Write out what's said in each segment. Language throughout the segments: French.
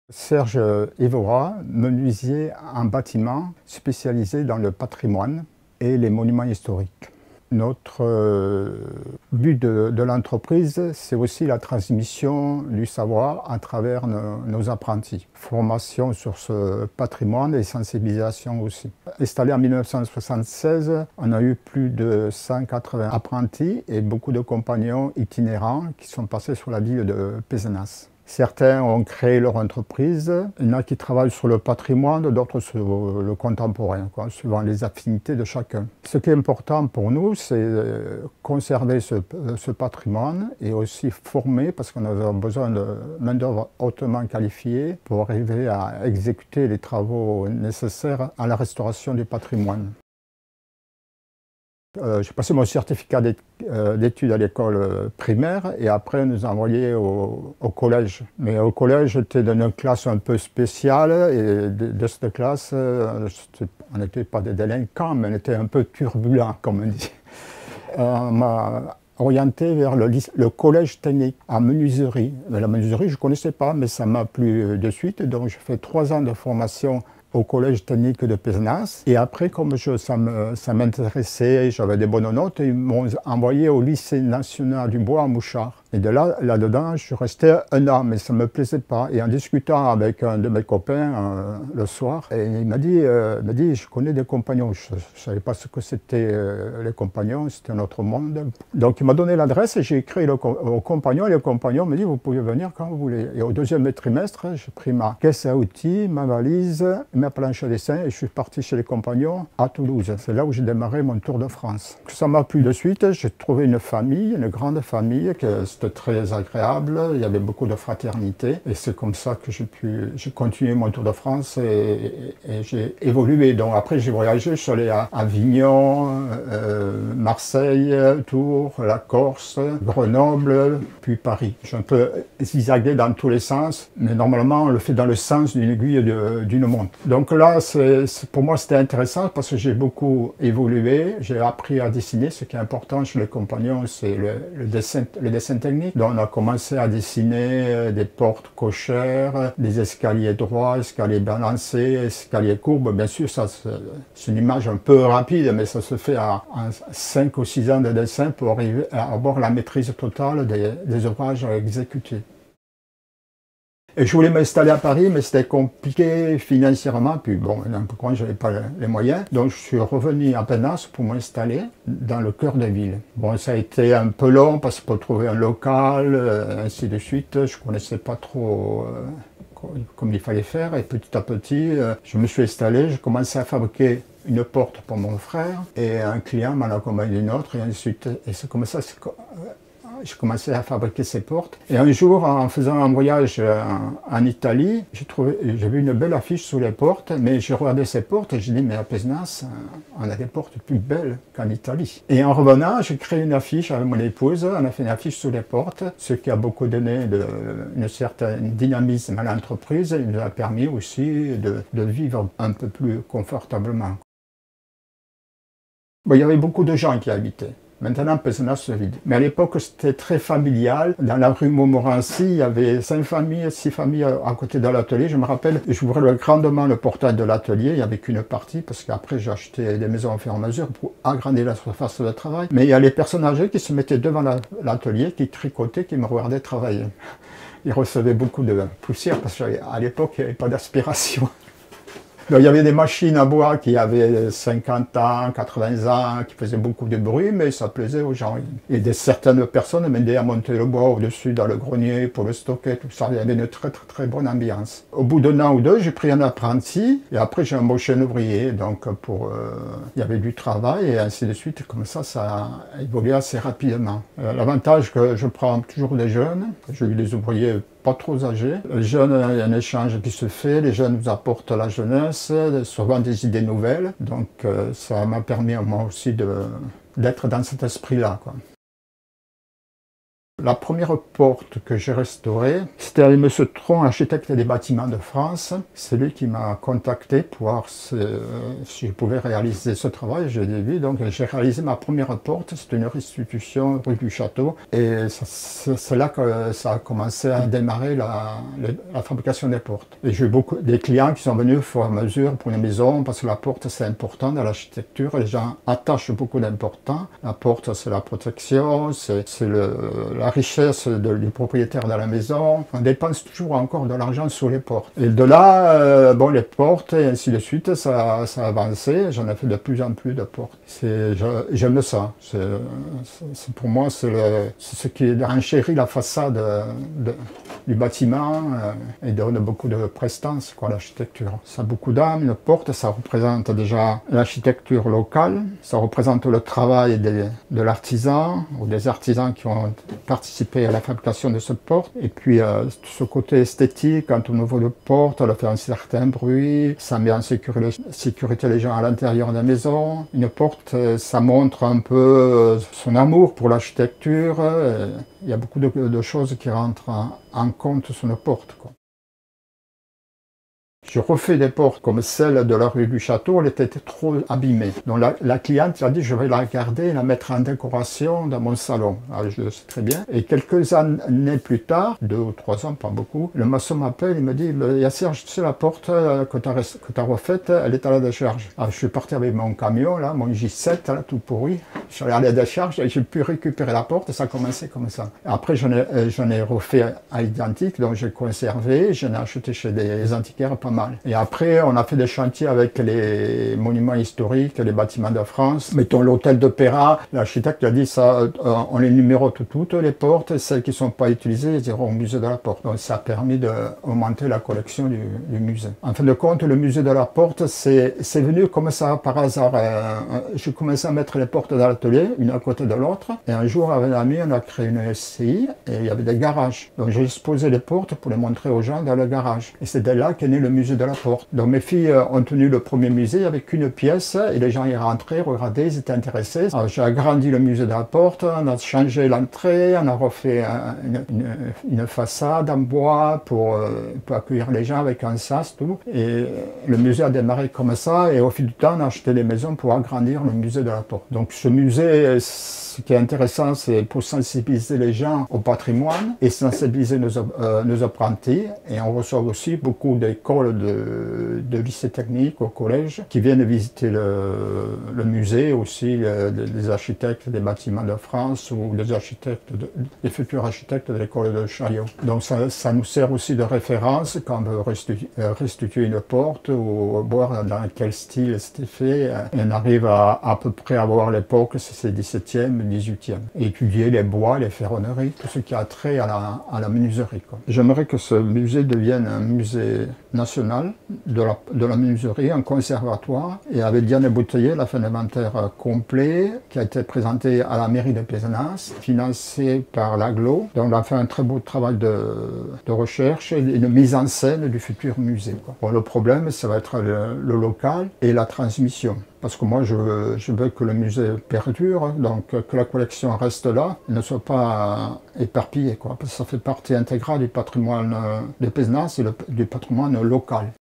Serge Évora, menuisier en bâtiment spécialisé dans le patrimoine et les monuments historiques. Notre but de l'entreprise, c'est aussi la transmission du savoir à travers nos apprentis. Formation sur ce patrimoine et sensibilisation aussi. Installé en 1976, on a eu plus de 180 apprentis et beaucoup de compagnons itinérants qui sont passés sur la ville de Pézenas. Certains ont créé leur entreprise, il y en a qui travaillent sur le patrimoine, d'autres sur le contemporain, suivant les affinités de chacun. Ce qui est important pour nous, c'est conserver ce patrimoine et aussi former, parce qu'on a besoin de main-d'œuvre hautement qualifiée pour arriver à exécuter les travaux nécessaires à la restauration du patrimoine. J'ai passé mon certificat d'études à l'école primaire et après on nous a envoyés au collège. Mais au collège, j'étais dans une classe un peu spéciale et de cette classe, on n'était pas des délinquants, mais on était un peu turbulents, comme on dit. On m'a orienté vers le collège technique en menuiserie. Mais la menuiserie, je ne connaissais pas, mais ça m'a plu de suite. Donc j'ai fait 3 ans de formation au collège technique de Pézenas. Et après, comme ça m'intéressait, j'avais des bonnes notes, ils m'ont envoyé au lycée national du Bois à Mouchard. Et de là-dedans, je suis resté 1 an, mais ça ne me plaisait pas. Et en discutant avec un de mes copains le soir, et il m'a dit, je connais des compagnons. Je ne savais pas ce que c'était les compagnons, c'était un autre monde. Donc il m'a donné l'adresse et j'ai écrit aux compagnons. Et les compagnons m'ont dit, vous pouvez venir quand vous voulez. Et au 2e trimestre, j'ai pris ma caisse à outils, ma valise, ma planche à dessin et je suis parti chez les compagnons à Toulouse. C'est là où j'ai démarré mon tour de France. Ça m'a plu de suite, j'ai trouvé une famille, une grande famille, c'était très agréable, il y avait beaucoup de fraternité et c'est comme ça que j'ai continué mon tour de France et j'ai évolué. Donc après j'ai voyagé, je suis allé à Avignon, Marseille, Tours, la Corse, Grenoble, puis Paris. J'ai un peu zigzagué dans tous les sens, mais normalement on le fait dans le sens d'une aiguille d'une montre. Donc là, pour moi, c'était intéressant parce que j'ai beaucoup évolué. J'ai appris à dessiner. Ce qui est important chez les compagnons, c'est le dessin technique. Donc on a commencé à dessiner des portes cochères, des escaliers droits, escaliers balancés, escaliers courbes. Bien sûr, c'est une image un peu rapide, mais ça se fait en 5 ou 6 ans de dessin pour arriver à avoir la maîtrise totale des ouvrages à exécuter. Et je voulais m'installer à Paris, mais c'était compliqué financièrement. Puis bon, quand je n'avais pas les moyens. Donc je suis revenu à Pézenas pour m'installer dans le cœur de ville. Bon, ça a été un peu long parce qu'il faut trouver un local, ainsi de suite. Je ne connaissais pas trop comme il fallait faire. Et petit à petit, je me suis installé. J'ai commencé à fabriquer une porte pour mon frère. Et un client m'en a accompagné une autre. Et ensuite, et c'est comme ça. J'ai commencé à fabriquer ces portes. Et un jour, en faisant un voyage en Italie, j'ai vu une belle affiche sur les portes, mais j'ai regardé ces portes et j'ai dit, mais à Pézenas, on a des portes plus belles qu'en Italie. Et en revenant, j'ai créé une affiche avec mon épouse, on a fait une affiche sur les portes, ce qui a beaucoup donné un certain dynamisme à l'entreprise. Il nous a permis aussi de vivre un peu plus confortablement. Bon, il y avait beaucoup de gens qui habitaient. Maintenant, Pézenas se vide. Mais à l'époque, c'était très familial. Dans la rue Montmorency, il y avait 5 familles, 6 familles à côté de l'atelier. Je me rappelle, j'ouvrais grandement le portail de l'atelier. Il n'y avait qu'une partie, parce qu'après, j'ai acheté des maisons au fur et à mesure pour agrandir la surface de travail. Mais il y a les personnes âgées qui se mettaient devant l'atelier, qui tricotaient, qui me regardaient travailler. Ils recevaient beaucoup de poussière, parce qu'à l'époque, il n'y avait pas d'aspiration. Donc, il y avait des machines à bois qui avaient 50 ans, 80 ans, qui faisaient beaucoup de bruit, mais ça plaisait aux gens. Et certaines personnes m'aidaient à monter le bois au-dessus dans le grenier pour le stocker, tout ça. Il y avait une très bonne ambiance. Au bout d'1 an ou 2, j'ai pris un apprenti et après j'ai embauché un ouvrier. Donc il y avait du travail et ainsi de suite. Comme ça a évolué assez rapidement. L'avantage que je prends toujours des jeunes, j'ai eu des ouvriers pas trop âgés. Les jeunes, il y a un échange qui se fait, les jeunes nous apportent la jeunesse, souvent des idées nouvelles. Donc ça m'a permis à moi aussi d'être dans cet esprit-là, La première porte que j'ai restaurée, c'était avec M. Tron, architecte des bâtiments de France. C'est lui qui m'a contacté pour voir si je pouvais réaliser ce travail. J'ai dit oui, donc j'ai réalisé ma première porte. C'était une restitution rue du Château. Et c'est là que ça a commencé à démarrer la fabrication des portes. Et j'ai eu beaucoup des clients qui sont venus au fur et à mesure pour les maisons, parce que la porte c'est important dans l'architecture. Les gens attachent beaucoup d'importance. La porte c'est la protection, c'est la richesse du propriétaire de la maison. On dépense toujours encore de l'argent sur les portes. Et de là, bon, les portes et ainsi de suite, ça a avancé. J'en ai fait de plus en plus de portes. J'aime ça. Pour moi, c'est ce qui enchérit la façade du bâtiment et donne beaucoup de prestance, quoi, l'architecture. Ça a beaucoup d'âme. Une porte, ça représente déjà l'architecture locale. Ça représente le travail de l'artisan ou des artisans qui ont participé à la fabrication de cette porte. Et puis ce côté esthétique, quand on ouvre une porte, elle fait un certain bruit, ça met en sécurité les gens à l'intérieur de la maison. Une porte, ça montre un peu son amour pour l'architecture. Il y a beaucoup de choses qui rentrent en compte sur une porte, quoi. Je refais des portes comme celle de la rue du Château, elle était trop abîmée. Donc la cliente a dit je vais la garder et la mettre en décoration dans mon salon. Alors je le sais très bien. Et quelques années plus tard, 2 ou 3 ans, pas beaucoup, le maçon m'appelle, il me dit Serge, tu sais la porte que tu as refaite, elle est à la décharge. Alors je suis parti avec mon camion, là, mon J7, là, tout pourri. Je suis allé à la décharge et j'ai pu récupérer la porte et ça a commencé comme ça. Après j'en ai refait à l'identique, donc j'ai conservé, j'en ai acheté chez des antiquaires pas mal. Et après, on a fait des chantiers avec les monuments historiques, les bâtiments de France. Mettons l'hôtel d'Opéra, l'architecte a dit ça, on les numérote toutes les portes, celles qui ne sont pas utilisées, elles iront au musée de la porte. Donc ça a permis d'augmenter la collection du musée. En fin de compte, le musée de la porte, c'est venu comme ça par hasard. J'ai commencé à mettre les portes dans l'atelier, une à côté de l'autre. Et un jour, avec un ami, on a créé une SCI et il y avait des garages. Donc j'ai exposé les portes pour les montrer aux gens dans le garage. Et c'est de là qu'est né le musée de la porte. Donc mes filles ont tenu le premier musée avec une pièce et les gens y rentraient, regardaient, ils étaient intéressés. Alors j'ai agrandi le musée de la porte, on a changé l'entrée, on a refait une façade en bois pour accueillir les gens avec un sas, tout. Et le musée a démarré comme ça et au fil du temps on a acheté des maisons pour agrandir le musée de la porte. Donc ce musée, ce qui est intéressant, c'est pour sensibiliser les gens au patrimoine et sensibiliser nos apprentis. Et on reçoit aussi beaucoup d'écoles de lycées techniques au collège qui viennent visiter le musée, aussi des architectes des bâtiments de France ou des futurs architectes de l'école de Chaillot. Donc ça nous sert aussi de référence quand on veut restituer une porte ou voir dans quel style c'était fait. Et on arrive à peu près à voir l'époque, si c'est 17e, 18e. Et étudier les bois, les ferronneries, tout ce qui a trait à la menuiserie, quoi. J'aimerais que ce musée devienne un musée national de la menuiserie, un conservatoire. Et avec Diane Bouteiller, elle a fait un inventaire complet qui a été présenté à la mairie de Pézenas, financé par l'AGLO. Donc on a fait un très beau travail de recherche et une mise en scène du futur musée, quoi. Bon, le problème, ça va être le local et la transmission. Parce que moi, je veux que le musée perdure, donc que la collection reste là, ne soit pas éparpillée, quoi. Parce que ça fait partie intégrale du patrimoine de Pézenas et du patrimoine local.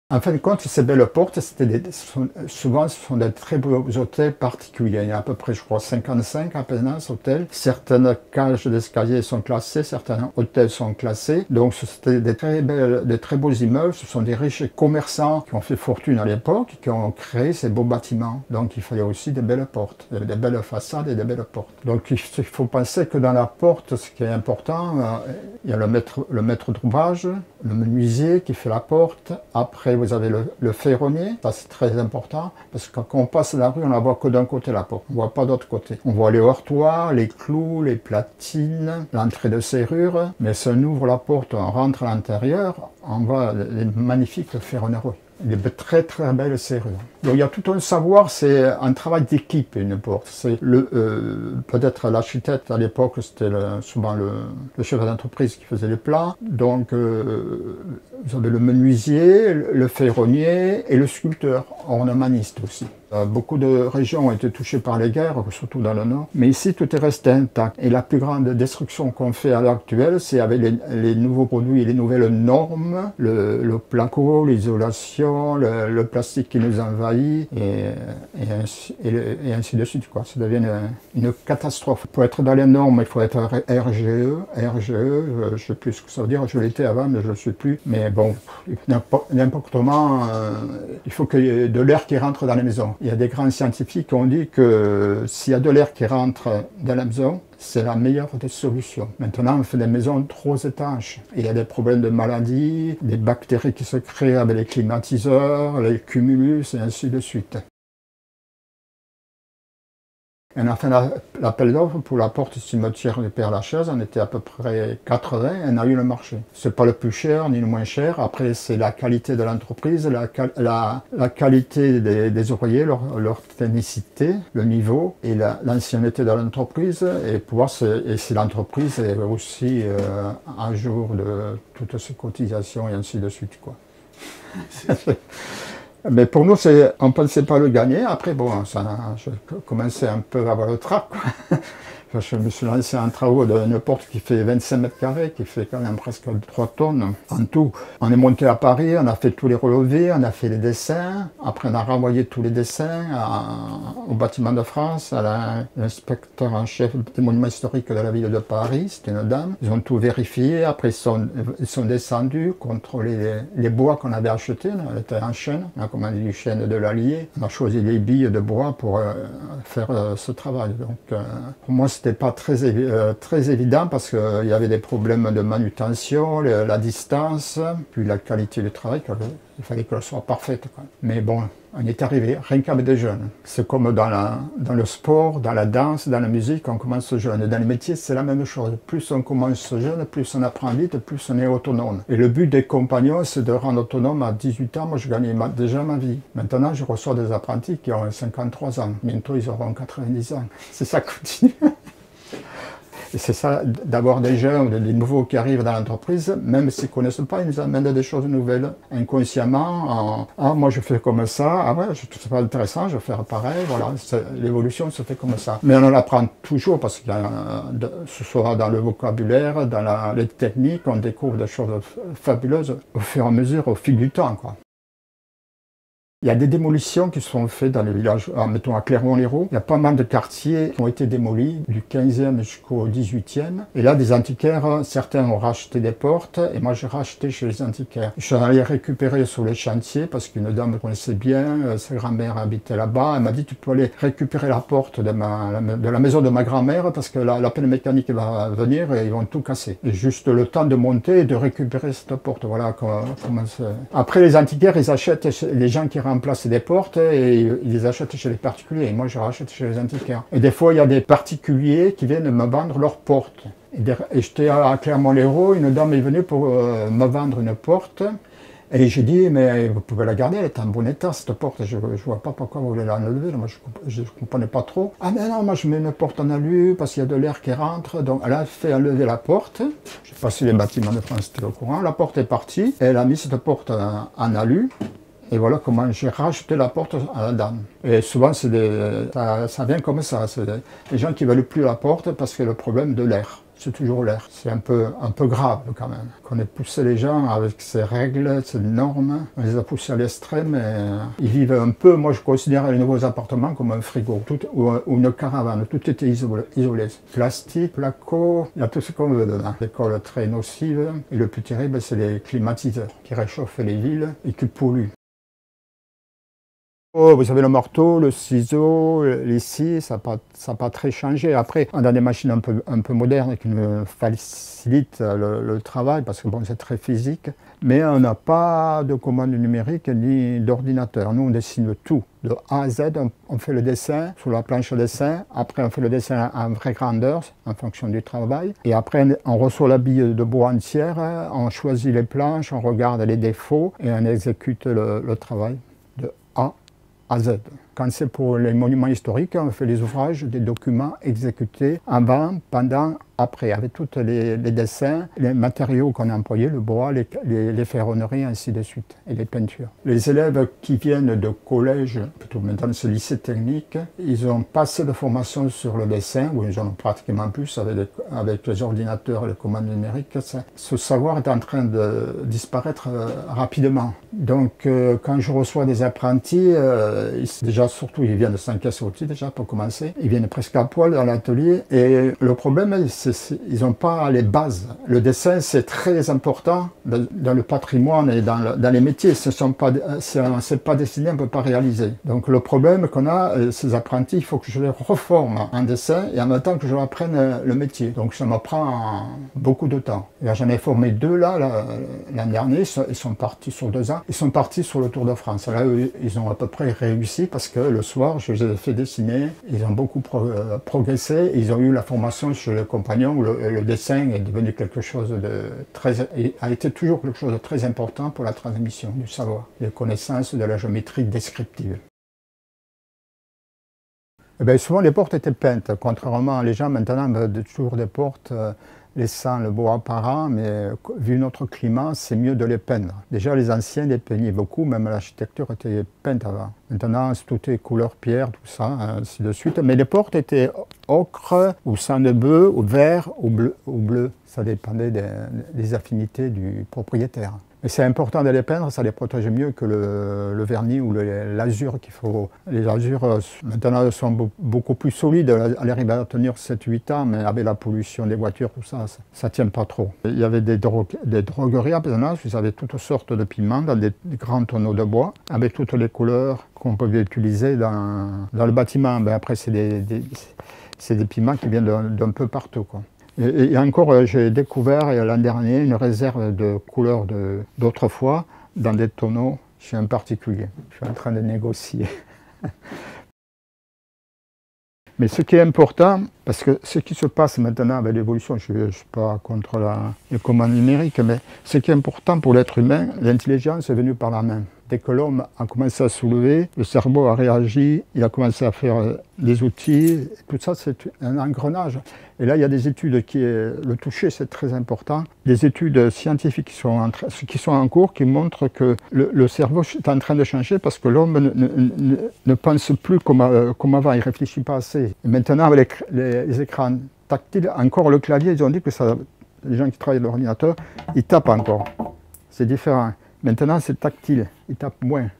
En fin de compte, ces belles portes, souvent ce sont des très beaux hôtels particuliers. Il y a à peu près, je crois, 55 à Pézenas hôtels. Certaines cages d'escalier sont classées, certains hôtels sont classés. Donc c'était des très beaux immeubles. Ce sont des riches commerçants qui ont fait fortune à l'époque, qui ont créé ces beaux bâtiments. Donc il fallait aussi des belles portes, des belles façades et des belles portes. Donc il faut penser que dans la porte, ce qui est important, il y a le maître d'ouvrage, le menuisier qui fait la porte. Après, vous avez le ferronnier, ça c'est très important, parce que quand on passe la rue, on ne voit que d'un côté la porte, on ne voit pas d'autre côté. On voit les heurtoirs, les clous, les platines, l'entrée de serrure, mais si on ouvre la porte, on rentre à l'intérieur, on voit les magnifiques ferronneries. Des très très belles serrures. Donc il y a tout un savoir, c'est un travail d'équipe une porte. C'est peut-être l'architecte à l'époque, c'était souvent le chef d'entreprise qui faisait les plans. Donc vous avez le menuisier, le ferronnier et le sculpteur, ornemaniste aussi. Beaucoup de régions ont été touchées par les guerres, surtout dans le nord. Mais ici, tout est resté intact. Et la plus grande destruction qu'on fait à l'heure actuelle, c'est avec les nouveaux produits et les nouvelles normes, le placo, l'isolation, le plastique qui nous envahit, et ainsi de suite, quoi. Ça devient une catastrophe. Pour être dans les normes, il faut être RGE, je ne sais plus ce que ça veut dire, je l'étais avant, mais je ne le suis plus. Mais bon, n'importe comment, il faut qu'il y ait de l'air qui rentre dans les maisons. Il y a des grands scientifiques qui ont dit que s'il y a de l'air qui rentre dans la maison, c'est la meilleure des solutions. Maintenant, on fait des maisons trop étanches. Il y a des problèmes de maladies, des bactéries qui se créent avec les climatiseurs, les cumulus, et ainsi de suite. On a fait l'appel d'offres pour la porte cimetière du Père-Lachaise, on était à peu près 80, et on a eu le marché. C'est pas le plus cher ni le moins cher, après c'est la qualité de l'entreprise, la qualité des ouvriers, leur technicité, le niveau et l'ancienneté de l'entreprise, et pouvoir si l'entreprise est aussi à jour de toutes ses cotisations et ainsi de suite, quoi. Mais pour nous, on ne pensait pas le gagner. Après, bon, je commençais un peu à avoir le trac, quoi. Je me suis lancé en travaux d'une porte qui fait 25 mètres carrés, qui fait quand même presque 3 tonnes en tout. On est monté à Paris, on a fait tous les relevés, on a fait les dessins. Après, on a renvoyé tous les dessins au bâtiment de France, à l'inspecteur en chef des monuments historiques de la ville de Paris, c'était une dame. Ils ont tout vérifié, après ils sont descendus, contrôler les bois qu'on avait achetés. On était en chêne, on a commandé du chêne de l'Allier. On a choisi les billes de bois pour faire ce travail. Donc, pour moi, c'était pas très évident parce qu'il y avait des problèmes de manutention, la distance, puis la qualité du travail, il fallait qu'elle soit parfaite, quoi. Mais bon, on est arrivé, rien qu'avec des jeunes. C'est comme dans le sport, dans la danse, dans la musique, on commence jeune. Dans les métiers, c'est la même chose. Plus on commence jeune, plus on apprend vite, plus on est autonome. Et le but des compagnons, c'est de rendre autonome à 18 ans. Moi, je gagnais déjà ma vie. Maintenant, je reçois des apprentis qui ont 53 ans. Bientôt, ils auront 90 ans. C'est ça continue. Et c'est ça, d'avoir des jeunes, des nouveaux qui arrivent dans l'entreprise, même s'ils ne connaissent pas, ils nous amènent des choses nouvelles, inconsciemment. Ah, moi je fais comme ça, ah ouais, je trouve ça pas intéressant, je vais faire pareil, voilà, l'évolution se fait comme ça. Mais on en apprend toujours, parce que ce soit dans le vocabulaire, dans les techniques, on découvre des choses fabuleuses au fur et à mesure, au fil du temps, quoi. Il y a des démolitions qui sont faites dans les villages, mettons à Clermont-Lérault. Il y a pas mal de quartiers qui ont été démolis, du 15e jusqu'au 18e. Et là, des antiquaires, certains ont racheté des portes, et moi j'ai racheté chez les antiquaires. Je suis allé récupérer sur les chantiers, parce qu'une dame me connaissait bien, sa grand-mère habitait là-bas. Elle m'a dit, tu peux aller récupérer la porte de la maison de ma grand-mère, parce que la pelle mécanique va venir et ils vont tout casser. Et juste le temps de monter et de récupérer cette porte. Voilà comment c'est. Après, les antiquaires, ils achètent les gens qui remplacent des portes et ils les achètent chez les particuliers. Et moi, je rachète chez les antiquaires. Et des fois, il y a des particuliers qui viennent me vendre leurs portes. Et j'étais à Clermont-Lérault, une dame est venue pour me vendre une porte. Et j'ai dit, mais vous pouvez la garder, elle est en bon état, cette porte. Je ne vois pas pourquoi vous voulez l'enlever. Moi, je ne comprenais pas trop. Ah, mais non, moi, je mets une porte en alu parce qu'il y a de l'air qui rentre. Donc, elle a fait enlever la porte. Je sais pas si les bâtiments de France étaient au courant. La porte est partie. Et elle a mis cette porte en alu. Et voilà comment j'ai racheté la porte à la dame. Et souvent, ça vient comme ça. C'est des gens qui ne veulent plus la porte parce que le problème de l'air. C'est toujours l'air. C'est un peu grave quand même. Qu'on ait poussé les gens avec ces règles, ces normes. On les a poussés à l'extrême et ils vivent un peu, moi je considère les nouveaux appartements comme un frigo ou une caravane. Tout était isolé. Plastique, placo, il y a tout ce qu'on veut dedans. L'école très nocive. Et le plus terrible, c'est les climatiseurs qui réchauffent les villes et qui polluent. Oh, vous avez le marteau, le ciseau, les scies, ça n'a pas très changé. Après, on a des machines un peu modernes qui nous facilitent le travail parce que bon, c'est très physique. Mais on n'a pas de commande numérique ni d'ordinateur. Nous, on dessine tout. De A à Z, on fait le dessin sur la planche à dessin. Après, on fait le dessin en vraie grandeur en fonction du travail. Et après, on reçoit la bille de bois entière, on choisit les planches, on regarde les défauts et on exécute le travail de A à Z. Quand c'est pour les monuments historiques, on fait les ouvrages, des documents exécutés avant, pendant, après, avec tous les dessins, les matériaux qu'on a employés, le bois, les ferronneries, ainsi de suite, et les peintures. Les élèves qui viennent de collège, plutôt maintenant ce lycée technique, ils ont passé de formation sur le dessin, ou ils en ont pratiquement plus avec les ordinateurs et les commandes numériques. Ce savoir est en train de disparaître rapidement. Donc quand je reçois des apprentis, déjà surtout ils viennent de 5 SOT déjà pour commencer, ils viennent presque à poil dans l'atelier et le problème c'est qu'ils n'ont pas les bases. Le dessin c'est très important dans le patrimoine et dans les métiers, si on ne sait pas dessiner, on ne peut pas réaliser. Donc le problème qu'on a, ces apprentis, il faut que je les reforme en dessin et en même temps que je leur apprenne le métier. Donc ça me prend beaucoup de temps. J'en ai formé 2 l'année dernière, ils sont partis sur 2 ans, ils sont partis sur le Tour de France. Là, ils ont à peu près réussi parce que le soir, je les ai fait dessiner, ils ont beaucoup progressé, ils ont eu la formation chez le compagnon où le dessin est devenu quelque chose a été toujours quelque chose de très important pour la transmission du savoir, les connaissances de la géométrie descriptive. Et bien, souvent les portes étaient peintes, contrairement à les gens maintenant toujours des portes laissant le bois apparent, mais vu notre climat, c'est mieux de les peindre. Déjà, les anciens les peignaient beaucoup, même l'architecture était peinte avant. Maintenant, tout est couleur pierre, tout ça, ainsi de suite. Mais les portes étaient ocre, ou sang de bœuf, ou vert, ou bleu. Ça dépendait des affinités du propriétaire. Mais c'est important de les peindre, ça les protège mieux que le vernis ou l'azur qu'il faut. Les azurs, maintenant, sont beaucoup plus solides. Elles arrivent à tenir 7-8 ans, mais avec la pollution des voitures, tout ça, ça ne tient pas trop. Il y avait des drogueries à Pézenas, vous avez toutes sortes de piments dans des grands tonneaux de bois, avec toutes les couleurs qu'on pouvait utiliser dans le bâtiment. Ben après, c'est des piments qui viennent d'un peu partout, quoi. Et encore, j'ai découvert l'an dernier une réserve de couleurs d'autrefois dans des tonneaux chez un particulier. Je suis en train de négocier. Mais ce qui est important, parce que ce qui se passe maintenant avec l'évolution, je ne suis pas contre les commandes numériques, mais ce qui est important pour l'être humain, l'intelligence est venue par la main. Dès que l'homme a commencé à soulever, le cerveau a réagi, il a commencé à faire des outils, tout ça c'est un engrenage. Et là il y a des études le toucher c'est très important, des études scientifiques qui sont en cours qui montrent que le cerveau est en train de changer parce que l'homme ne pense plus comme avant, il ne réfléchit pas assez. Et maintenant avec les écrans tactiles, encore le clavier, ils ont dit que les gens qui travaillent à l'ordinateur, ils tapent encore, c'est différent. Maintenant, c'est tactile, il tape moins.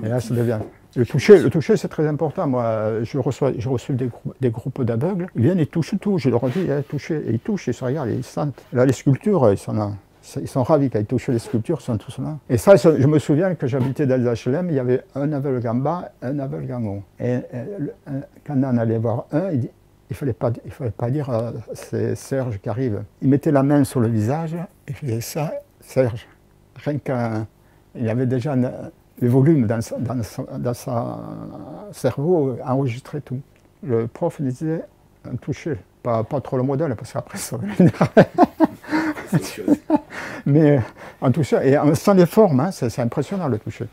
Et là, ça devient... Le toucher, c'est très important. Moi, j'ai reçu des groupes d'aveugles. Ils viennent, ils touchent tout. Je leur dis, touchez. Et ils touchent, ils se regardent, ils sentent. Là, les sculptures, ils sont ravis quand ils touchent les sculptures, ils sont tous là. Et ça, je me souviens que j'habitais dans les HLM, il y avait un aveugle en bas, un aveugle en haut. Et quand on allait voir un, il ne fallait pas dire c'est Serge qui arrive. Il mettait la main sur le visage et faisait ça, Serge. Rien qu'il avait déjà le volume dans son cerveau enregistré tout. Le prof disait un toucher, pas trop le modèle parce qu'après ça mais un toucher, et sans les formes, hein, c'est impressionnant le toucher.